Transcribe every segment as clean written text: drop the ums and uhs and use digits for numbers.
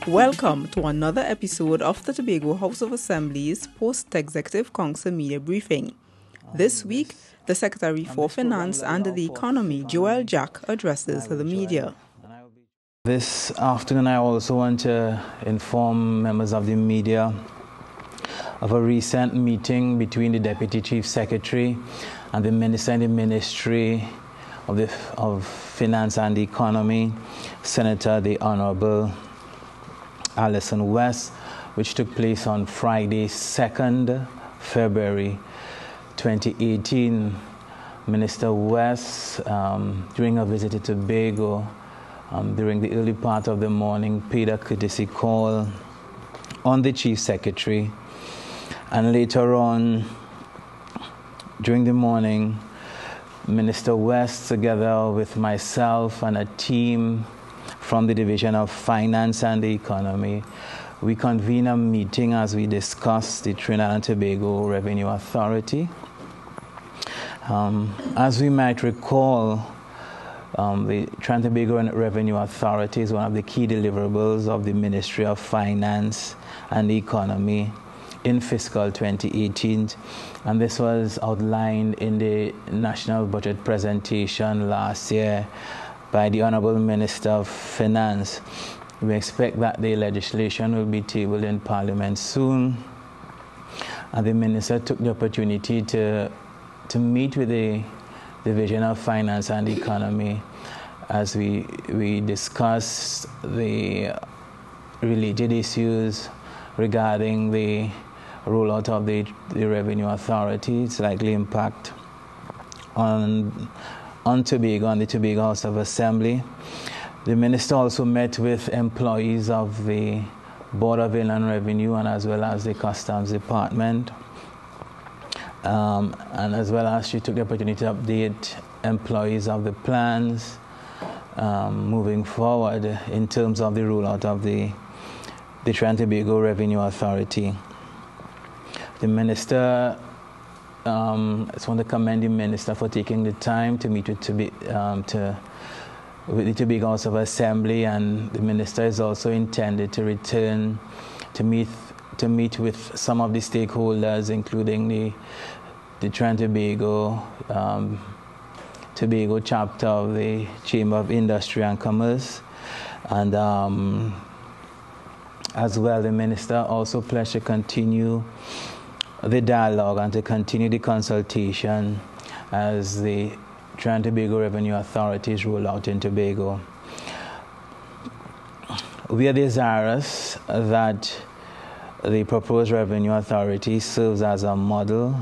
Welcome to another episode of the Tobago House of Assembly's Post-Executive Council Media Briefing. This week, the Secretary for Finance and the Economy, Joel Jack, addresses the media. This afternoon, I also want to inform members of the media of a recent meeting between the Deputy Chief Secretary and the Minister in the Ministry of Finance and Economy, Senator the Honorable Alison West, which took place on Friday, 2nd February 2018. Minister West, during a visit to Tobago, during the early part of the morning, paid a courtesy call on the Chief Secretary, and later on, during the morning, Minister West, together with myself and a team from the Division of Finance and the Economy, we convened a meeting as we discussed the Trinidad and Tobago Revenue Authority. As we might recall, the Trinidad and Tobago Revenue Authority is one of the key deliverables of the Ministry of Finance and the Economy in fiscal 2018, and this was outlined in the National Budget presentation last year by the Honorable Minister of Finance. We expect that the legislation will be tabled in Parliament soon, and the Minister took the opportunity to meet with the Division of Finance and Economy as we discussed the related issues regarding the rollout of the Revenue Authority, its likely impact on Tobago and the Tobago House of Assembly. The Minister also met with employees of the Board of Inland Revenue and as well as the Customs Department. And as well as she took the opportunity to update employees of the plans moving forward in terms of the rollout of the Trinidad and Tobago Revenue Authority. The Minister, I just want to commend the Minister for taking the time to meet with the Tobago House of Assembly, and the Minister is also intended to return to meet with some of the stakeholders, including the Trinidad and Tobago chapter of the Chamber of Industry and Commerce, and as well, the Minister also pledged to continue the dialogue and to continue the consultation as the Trinidad and Tobago Revenue Authorities roll out in Tobago. We are desirous that the proposed Revenue Authority serves as a model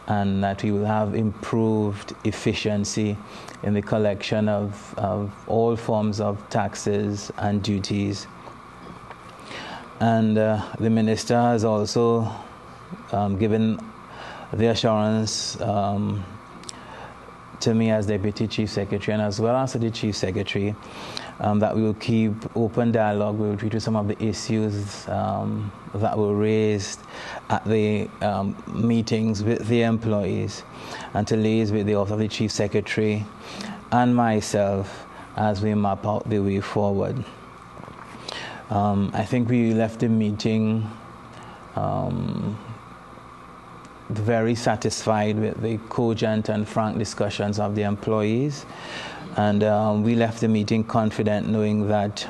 and that we will have improved efficiency in the collection of all forms of taxes and duties. And the Minister has also given the assurance to me as Deputy Chief Secretary and as well as to the Chief Secretary that we will keep open dialogue. We will treat some of the issues that were raised at the meetings with the employees and to liaise with the Office of the Chief Secretary and myself as we map out the way forward. I think we left the meeting very satisfied with the cogent and frank discussions of the employees, and we left the meeting confident, knowing that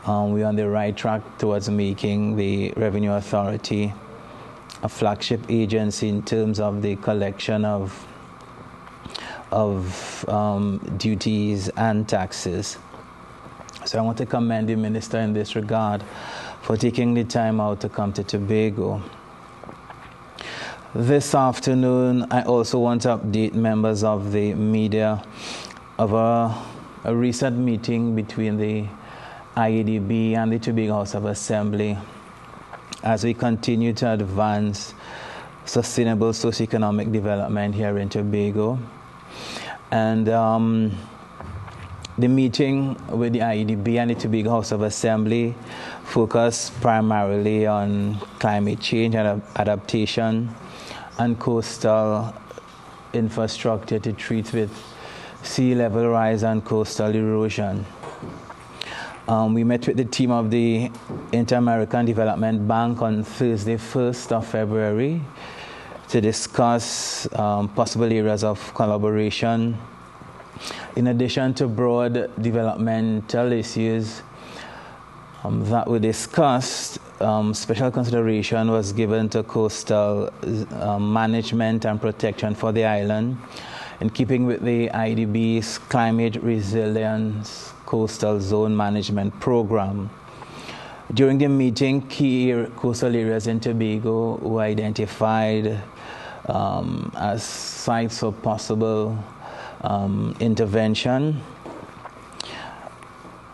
we're on the right track towards making the Revenue Authority a flagship agency in terms of the collection of duties and taxes. So I want to commend the Minister in this regard for taking the time out to come to Tobago. This afternoon, I also want to update members of the media of a recent meeting between the IEDB and the Tobago House of Assembly as we continue to advance sustainable socioeconomic development here in Tobago. And the meeting with the IEDB and the Tobago House of Assembly focused primarily on climate change and adaptation and coastal infrastructure to treat with sea level rise and coastal erosion. We met with the team of the Inter-American Development Bank on Thursday, 1st of February, to discuss possible areas of collaboration. In addition to broad developmental issues that were discussed, special consideration was given to coastal management and protection for the island, in keeping with the IDB's Climate Resilience Coastal Zone Management Program. During the meeting, key coastal areas in Tobago were identified as sites for possible intervention.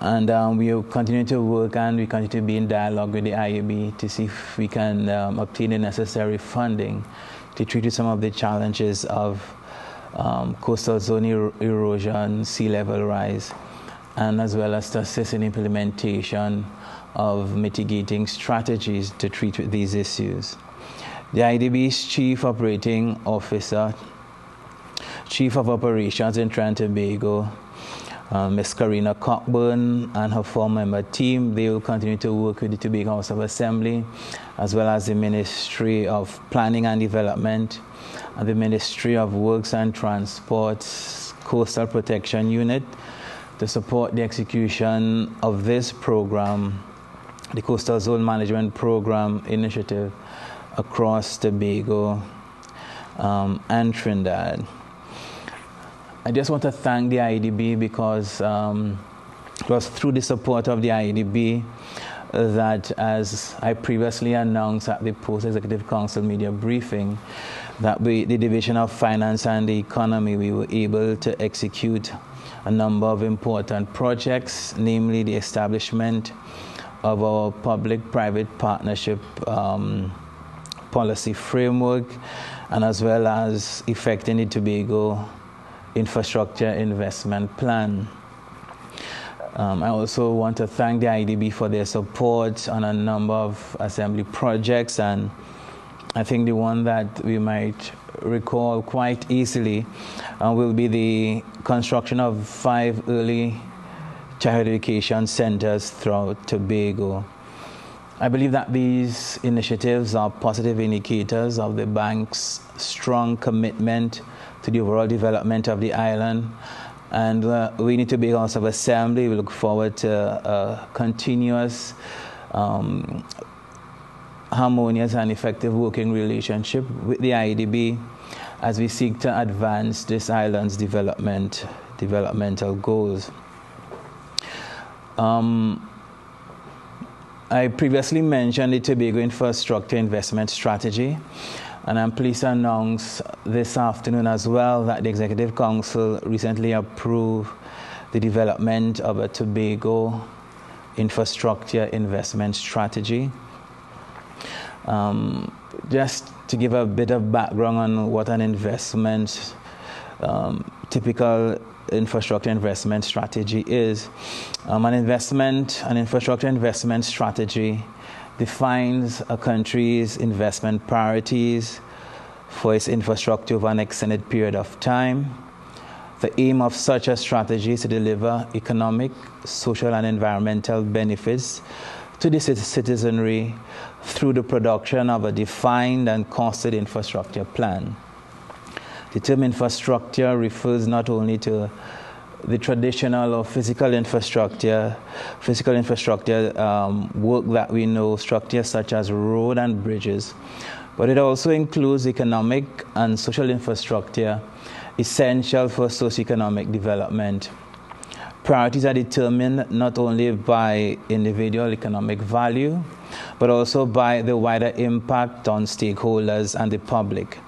And we will continue to work, and we continue to be in dialogue with the IAB to see if we can obtain the necessary funding to treat some of the challenges of coastal zone erosion, sea level rise, and as well as to assist in implementation of mitigating strategies to treat with these issues. The IDB's Chief Operating Officer, Chief of Operations in Trinidad and Tobago, Ms. Karina Cockburn, and her four-member team, they will continue to work with the Tobago House of Assembly, as well as the Ministry of Planning and Development, and the Ministry of Works and Transport's Coastal Protection Unit, to support the execution of this program, the Coastal Zone Management Program initiative across Tobago and Trinidad. I just want to thank the IDB because it was through the support of the IDB that, as I previously announced at the Post-Executive Council media briefing, that the Division of Finance and the Economy, we were able to execute a number of important projects, namely the establishment of our public-private partnership policy framework, and as well as effecting the Tobago Infrastructure Investment Plan. I also want to thank the IDB for their support on a number of assembly projects, and I think the one that we might recall quite easily will be the construction of 5 early child education centers throughout Tobago. I believe that these initiatives are positive indicators of the bank's strong commitment to the overall development of the island, and we need to be House of Assembly. We look forward to a continuous, harmonious and effective working relationship with the IDB as we seek to advance this island's developmental goals. I previously mentioned the Tobago Infrastructure Investment Strategy, and I'm pleased to announce this afternoon as well that the Executive Council recently approved the development of a Tobago Infrastructure Investment Strategy. Just to give a bit of background on what an investment, typical infrastructure investment strategy is. An infrastructure investment strategy defines a country's investment priorities for its infrastructure over an extended period of time. The aim of such a strategy is to deliver economic, social, and environmental benefits to the citizenry through the production of a defined and costed infrastructure plan. The term infrastructure refers not only to the traditional or physical infrastructure work that we know, structures such as road and bridges, but it also includes economic and social infrastructure essential for socioeconomic development. Priorities are determined not only by individual economic value, but also by the wider impact on stakeholders and the public.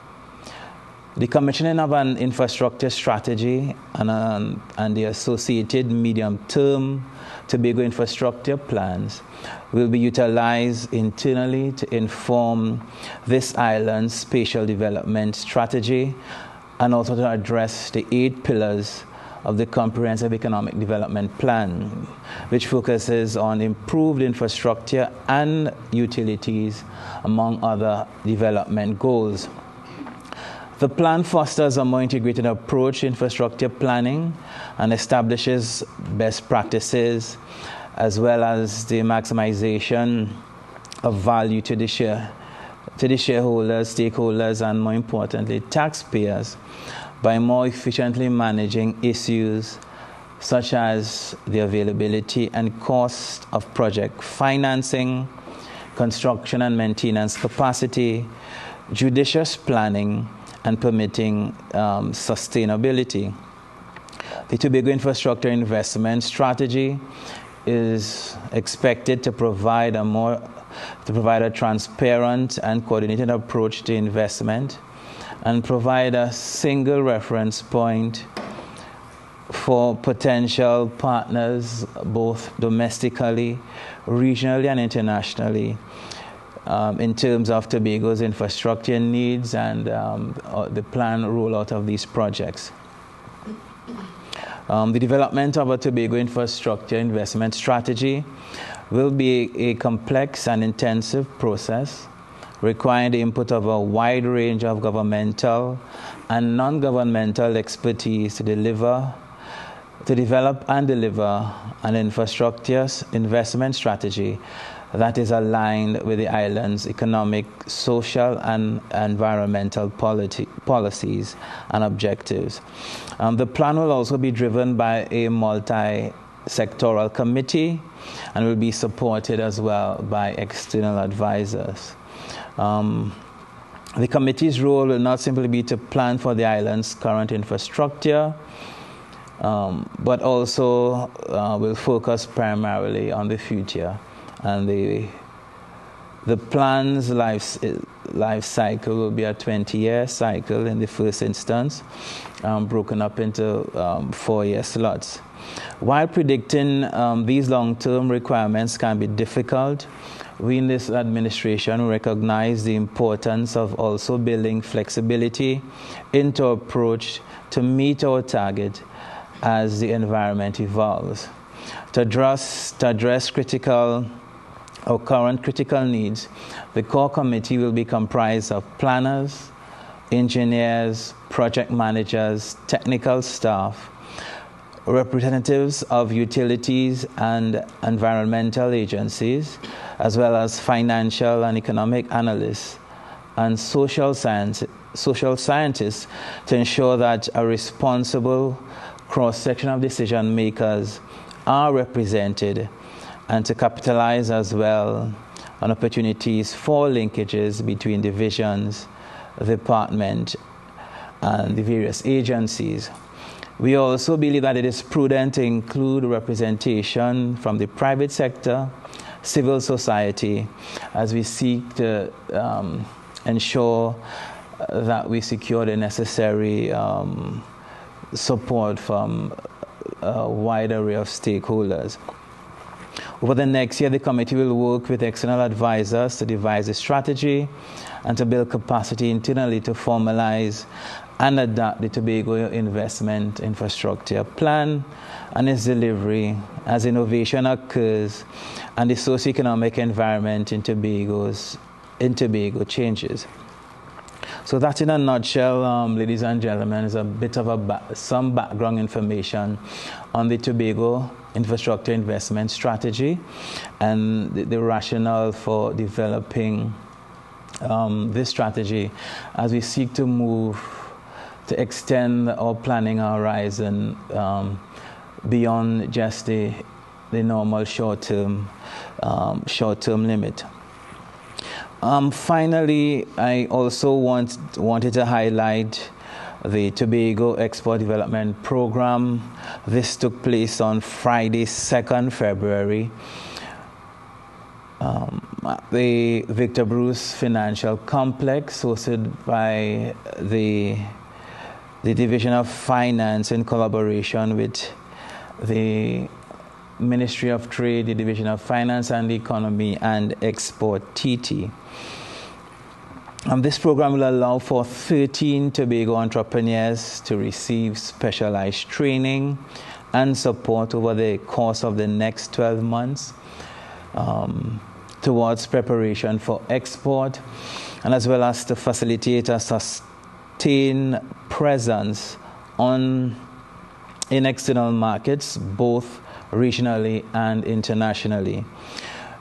The commissioning of an infrastructure strategy and the associated medium-term Tobago infrastructure plans will be utilized internally to inform this island's spatial development strategy, and also to address the 8 pillars of the Comprehensive Economic Development Plan, which focuses on improved infrastructure and utilities, among other development goals. The plan fosters a more integrated approach to infrastructure planning and establishes best practices as well as the maximization of value to the shareholders, stakeholders, and more importantly, taxpayers, by more efficiently managing issues such as the availability and cost of project financing, construction and maintenance capacity, judicious planning, and permitting sustainability. The Tobago Infrastructure Investment Strategy is expected to provide a transparent and coordinated approach to investment and provide a single reference point for potential partners, both domestically, regionally, and internationally, in terms of Tobago's infrastructure needs and the planned rollout of these projects. The development of a Tobago infrastructure investment strategy will be a complex and intensive process, requiring the input of a wide range of governmental and non-governmental expertise to develop and deliver an infrastructure investment strategy that is aligned with the island's economic, social, and environmental policies and objectives. The plan will also be driven by a multi-sectoral committee and will be supported as well by external advisors. The committee's role will not simply be to plan for the island's current infrastructure, but also will focus primarily on the future. And the plan's life cycle will be a 20-year cycle in the first instance, broken up into 4-year slots. While predicting these long-term requirements can be difficult, we in this administration recognize the importance of also building flexibility into our approach to meet our target as the environment evolves. To address our current critical needs, the core committee will be comprised of planners, engineers, project managers, technical staff, representatives of utilities and environmental agencies, as well as financial and economic analysts and social scientists to ensure that a responsible cross-section of decision makers are represented, and to capitalize as well on opportunities for linkages between divisions, department, and the various agencies. We also believe that it is prudent to include representation from the private sector, civil society, as we seek to ensure that we secure the necessary support from a wide array of stakeholders. Over the next year, the committee will work with external advisors to devise a strategy and to build capacity internally to formalize and adapt the Tobago Investment Infrastructure Plan and its delivery as innovation occurs and the socioeconomic environment in Tobago changes. So that, in a nutshell, ladies and gentlemen, is a bit of some background information on the Tobago Infrastructure Investment Strategy and the rationale for developing this strategy as we seek to move to extend our planning horizon beyond just the normal short-term limit. Finally, I also wanted to highlight the Tobago Export Development Program. This took place on Friday, 2nd February. The Victor Bruce Financial Complex, hosted by the Division of Finance in collaboration with the Ministry of Trade, the Division of Finance and Economy, and Export TT. This program will allow for 13 Tobago entrepreneurs to receive specialized training and support over the course of the next 12 months towards preparation for export, and as well as to facilitate a sustained presence in external markets, both regionally and internationally.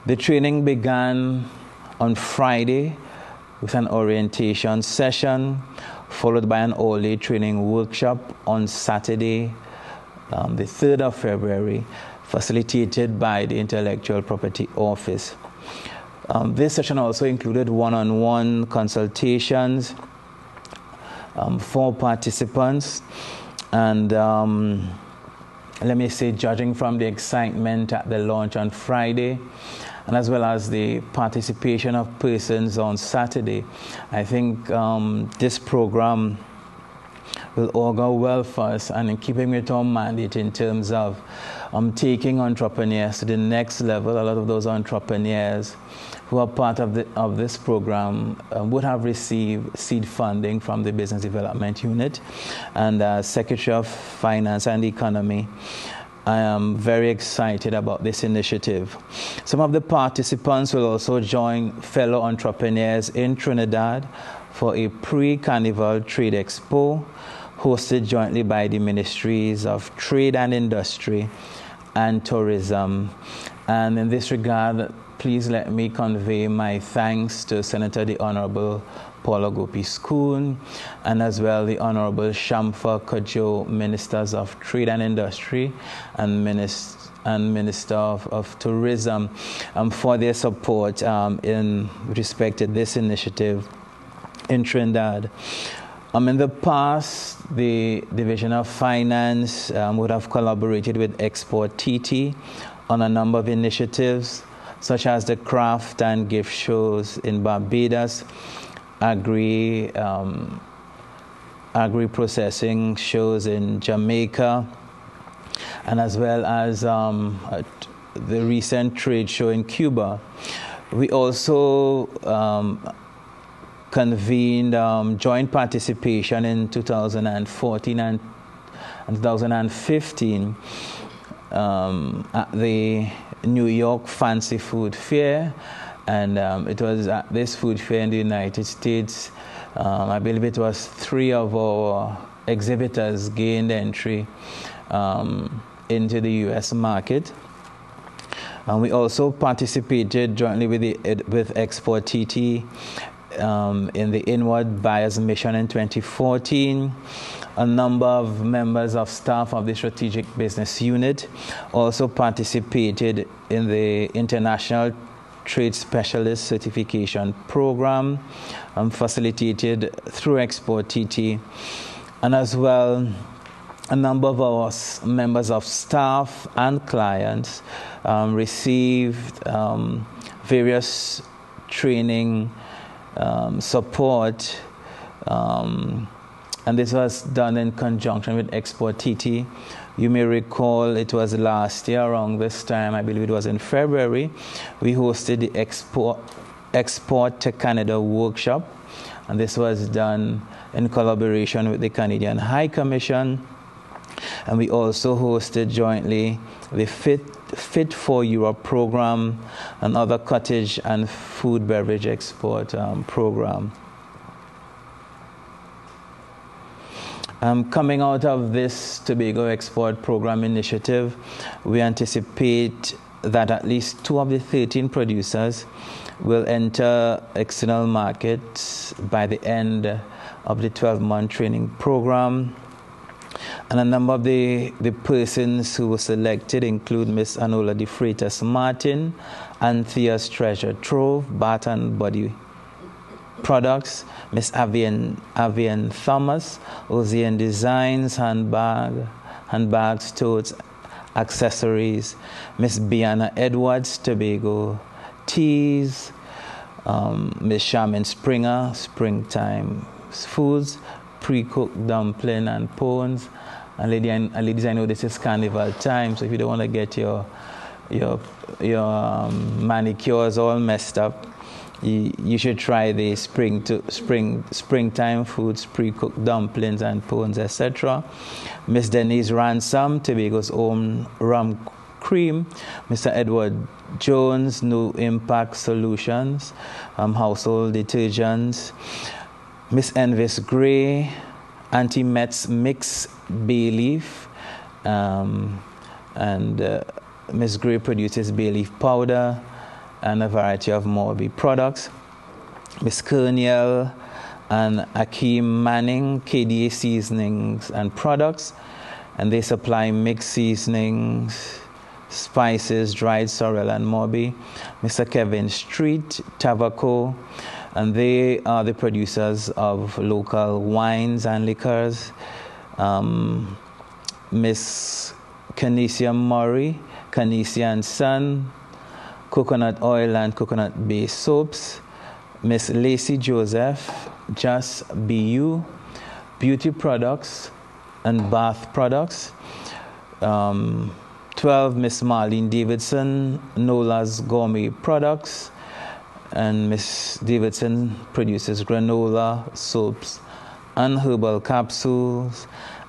The training began on Friday with an orientation session, followed by an all-day training workshop on Saturday, the 3rd of February, facilitated by the Intellectual Property Office. This session also included one-on-one consultations for participants, and let me say, judging from the excitement at the launch on Friday, and as well as the participation of persons on Saturday, I think this program will augur well for us, and in keeping with our mandate in terms of taking entrepreneurs to the next level. A lot of those entrepreneurs who are part of this program would have received seed funding from the Business Development Unit. And as Secretary of Finance and Economy, I am very excited about this initiative. Some of the participants will also join fellow entrepreneurs in Trinidad for a pre-Carnival Trade Expo hosted jointly by the Ministries of Trade and Industry and Tourism. And in this regard, please let me convey my thanks to Senator the Honorable Paula Gopi-Scoon, and as well the Honorable Shamfa Cudjoe, Ministers of Trade and Industry and Minister of Tourism, for their support in respect to this initiative in Trinidad. In the past, the Division of Finance would have collaborated with Export TT on a number of initiatives, such as the craft and gift shows in Barbados, agri-processing shows in Jamaica, and as well as the recent trade show in Cuba. We also convened joint participation in 2014 and 2015 at the New York Fancy Food Fair, and it was at this food fair in the United States. I believe it was 3 of our exhibitors gained entry into the U.S. market. And we also participated jointly with Export TT in the Inward Buyers Mission in 2014. A number of members of staff of the Strategic Business Unit also participated in the International Trade Specialist Certification Program facilitated through Export TT. And as well, a number of our members of staff and clients received various training support, and this was done in conjunction with Export TT. You may recall it was last year around this time, I believe it was in February, we hosted the Export to Canada workshop, and this was done in collaboration with the Canadian High Commission. And we also hosted jointly the Fit for Europe program and other cottage and food beverage export program. Coming out of this Tobago Export Program initiative, we anticipate that at least 2 of the 13 producers will enter external markets by the end of the 12-month training program. And a number of the persons who were selected include Miss Anola de Freitas Martin, Anthea's Treasure Trove, Bath and Body Products, Miss Avian Thomas, Ocean Designs, handbags, totes, accessories, Miss Biana Edwards, Tobago Teas, Miss Charmaine Springer, Springtime Foods, pre-cooked dumpling and pones. And ladies, I know this is carnival time, so if you don't want to get your manicures all messed up, you should try the springtime foods, pre-cooked dumplings and pones, etc. Miss Denise Ransom, Tobago's own rum cream. Mr. Edward Jones, New Impact Solutions, household detergents. Miss Envis Gray, Auntie Met's Mix Bay Leaf, and Miss Gray produces bay leaf powder and a variety of Morby products. Miss Kerniel and Akeem Manning, KDA seasonings and products, and they supply mixed seasonings, spices, dried sorrel and Morby. Mr. Kevin Street, Tavaco, and they are the producers of local wines and liquors. Miss Canisia Murray, Canisia and Son, coconut oil and coconut-based soaps. Miss Lacey Joseph, Just BU, beauty products and bath products. 12, Miss Marlene Davidson, Nola's Gourmet Products. And Miss Davidson produces granola, soaps, and herbal capsules.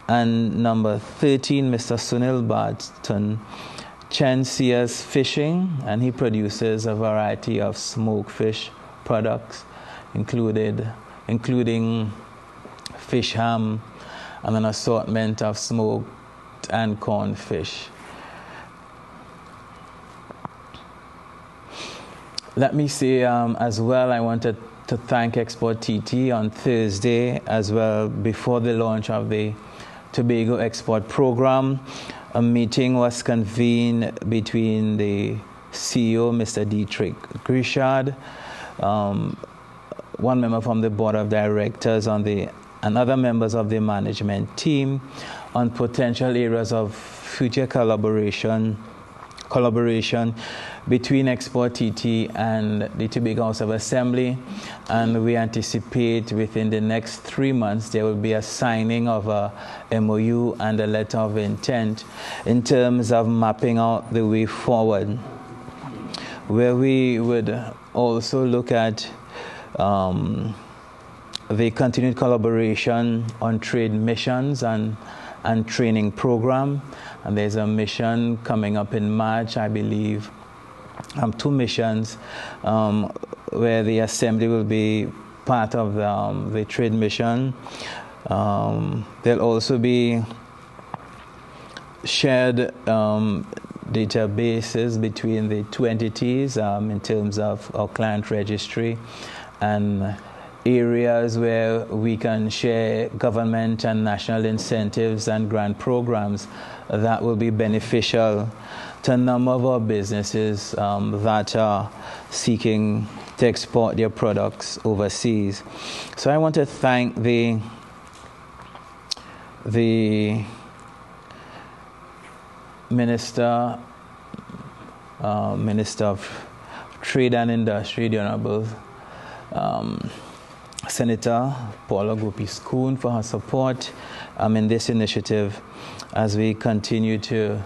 And number 13, Mr. Sunil Barton, Chen Sears Fishing, and he produces a variety of smoked fish products, including fish ham and an assortment of smoked and corned fish. Let me say as well, I wanted to thank Export TT on Thursday as well, before the launch of the Tobago Export Program. A meeting was convened between the CEO, Mr. Dietrich Grichard, one member from the board of directors and other members of the management team on potential areas of future collaboration between Export TT and the Tobago House of Assembly, and we anticipate within the next 3 months there will be a signing of a MOU and a letter of intent in terms of mapping out the way forward, where we would also look at the continued collaboration on trade missions and training program. And there's a mission coming up in March, I believe, 2 missions where the Assembly will be part of the trade mission. There'll also be shared databases between the 2 entities in terms of our client registry, and areas where we can share government and national incentives and grant programs that will be beneficial to a number of our businesses that are seeking to export their products overseas. So I want to thank the Minister of Trade and Industry, the Honorable Senator Paula Gopi-Skoon, for her support in this initiative as we continue to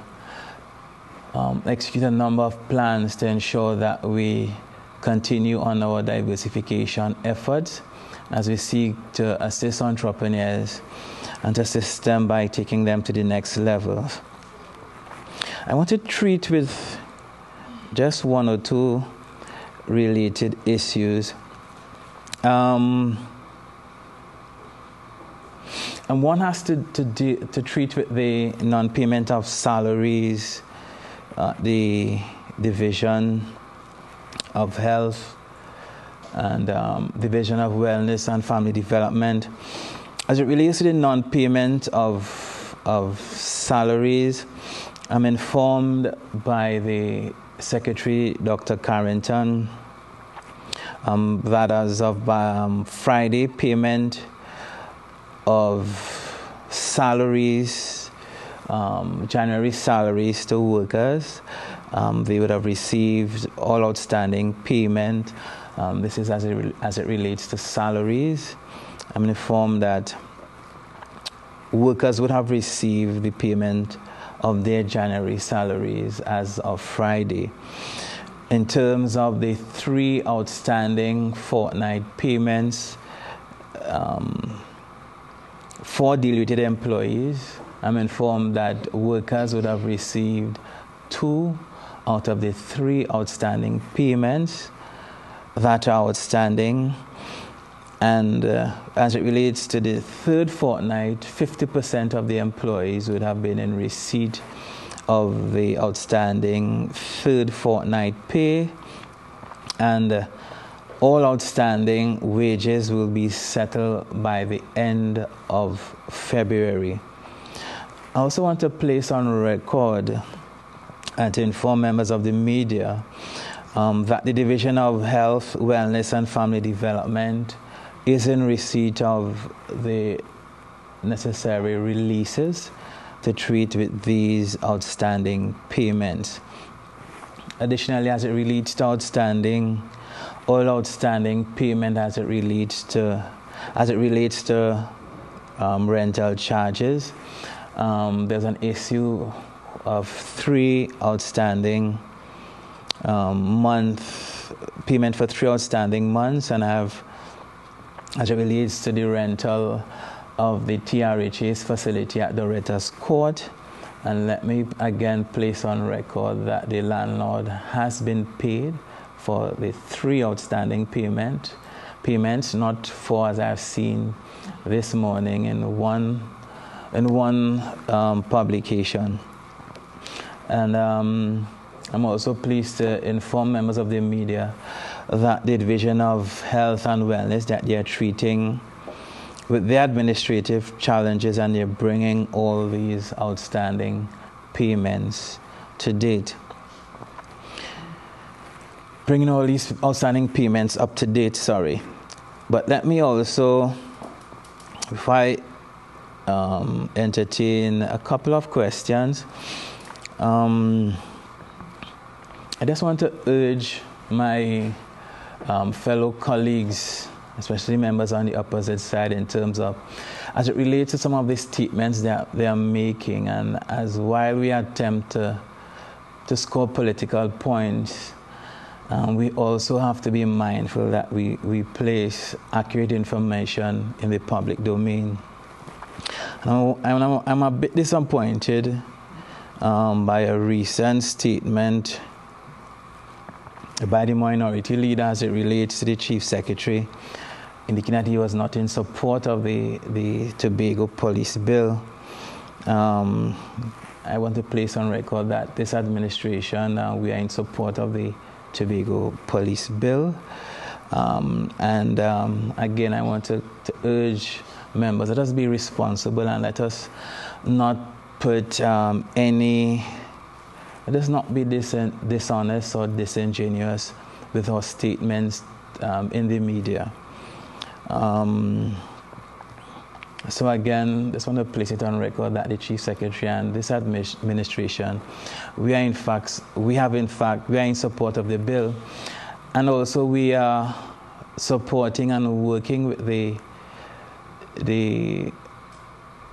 execute a number of plans to ensure that we continue on our diversification efforts as we seek to assist entrepreneurs and to assist them by taking them to the next level. I want to treat with just 1 or 2 related issues. And one has to treat with the non-payment of salaries, the Division of Health, and Division of Wellness and Family Development. As it relates to the non-payment of salaries, I'm informed by the Secretary, Dr. Carrington, that as of Friday, payment of salaries, January salaries to workers, they would have received all outstanding payment. This is as it relates to salaries. I'm informed that workers would have received the payment of their January salaries as of Friday. In terms of the 3 outstanding fortnight payments for diluted employees, I'm informed that workers would have received 2 out of the 3 outstanding payments that are outstanding. And as it relates to the 3rd fortnight, 50% of the employees would have been in receipt of the outstanding third fortnight pay, and all outstanding wages will be settled by the end of February. I also want to place on record and to inform members of the media that the Division of Health, Wellness and Family Development is in receipt of the necessary releases to treat with these outstanding payments. Additionally, as it relates to all outstanding payment as it relates to rental charges, there's an issue of 3 outstanding payment for 3 outstanding months, and as it relates to the rental of the TRHA's facility at Doretta's Court. And let me again place on record that the landlord has been paid for the 3 outstanding payments, not 4 as I've seen this morning in one publication. And I'm also pleased to inform members of the media that the Division of Health and Wellness, that they are treating with the administrative challenges, and they're bringing all these outstanding payments to date. Bringing all these outstanding payments up to date, But let me also, if I entertain a couple of questions, I just want to urge my fellow colleagues, especially members on the opposite side, in terms of, as it relates to some of the statements that they are making, and as while we attempt to score political points, we also have to be mindful that we place accurate information in the public domain. I'm a bit disappointed by a recent statement by the minority leader as it relates to the Chief Secretary, indicating that he was not in support of the Tobago Police Bill. I want to place on record that this administration, we are in support of the Tobago Police Bill. Again, I want to urge members, let us be responsible and let us not put let us not be dishonest or disingenuous with our statements in the media. So again, just want to place it on record that the Chief Secretary and this administration, we are in support of the bill, and also we are supporting and working with the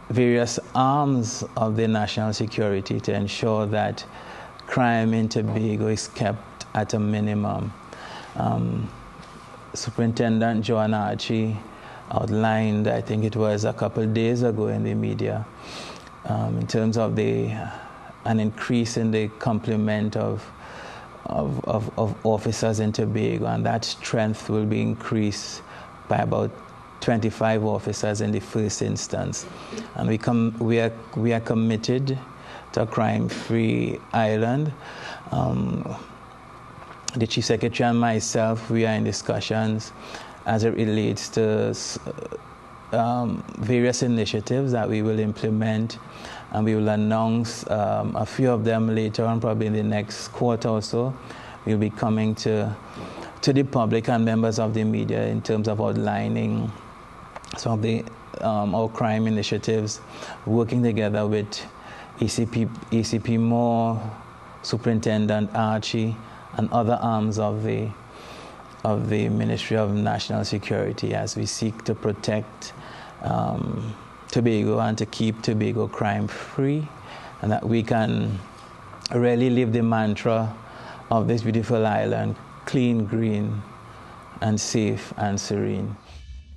various arms of the national security to ensure that crime in Tobago is kept at a minimum. Superintendent Joan Archie outlined, I think it was a couple of days ago in the media, in terms of an increase in the complement of officers in Tobago, and that strength will be increased by about 25 officers in the first instance. And we are committed to a crime-free island. The Chief Secretary and myself, we are in discussions as it relates to various initiatives that we will implement, and we will announce a few of them later on, probably in the next quarter or so. We'll be coming to the public and members of the media in terms of outlining some of the our crime initiatives, working together with ACP Moore, Superintendent Archie, and other arms of the Ministry of National Security, as we seek to protect Tobago and to keep Tobago crime-free, and that we can really live the mantra of this beautiful island: clean, green, and safe and serene.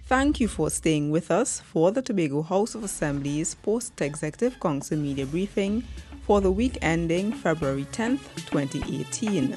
Thank you for staying with us for the Tobago House of Assembly's Post-Executive Council Media Briefing for the week ending February 10th, 2018.